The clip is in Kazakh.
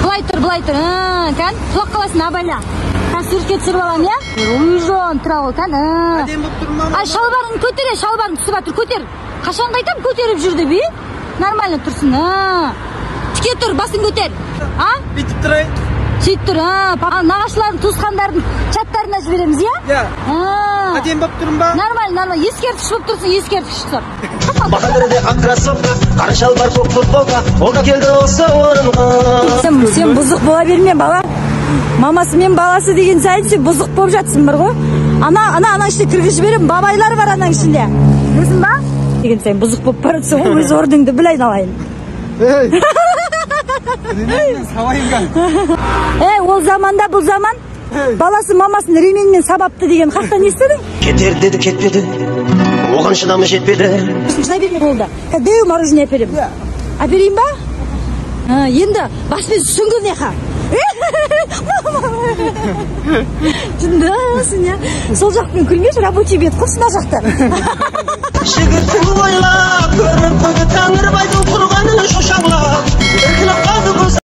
Былай тұр. Кән, құлақ қаласын абайла. Кән суретке түсіріп алам, я? Уйжон, тұра ол, кән. Әдем болып тұрмын ма? Ай, шалбарын көтер, шалбарын түсіп атыр, көтер. Қашан қайтам көтеріп жүрді, би? Нормально тұрсын, Тіке тұр, басын көтер. Бүйтіп тұрайын. Сөйт тұр, нағашылардың, туысқандардың чаттарына жібереміз, я? Я. Әдем болып тұрмын ба? Нормально. Ескерткіш болып тұрсын, ескерткіш тұр. Махалледе ақ кроссовка, қара шалбар көк футболка, ол келді осы орынға. Сен бұзық бола берме, бала. Мамасы мен баласы деген сайын сен бұзық болып жатсың бір ғой. Ана іште кіргізіп жіберем, бабайлар бар анаң ішінде. Өзің ба? Деген сайын бұзық болып баратсың ғой, өз орныңды біл айналайын. Ол заманда бұл заман баласы мамасын ременмен сабапты деген қақтан естідің? Кетер деді, кетпеді, оған шыдамы жетпеді. Шыдай берме болды. Деу мороженое әперем. Әперейін ба? Енді баспен сүңгір неқа. Жындасың, я? Сол жақпен күлмеш, рабочий бет құрсына жақта. Жігіттің ойлап көріп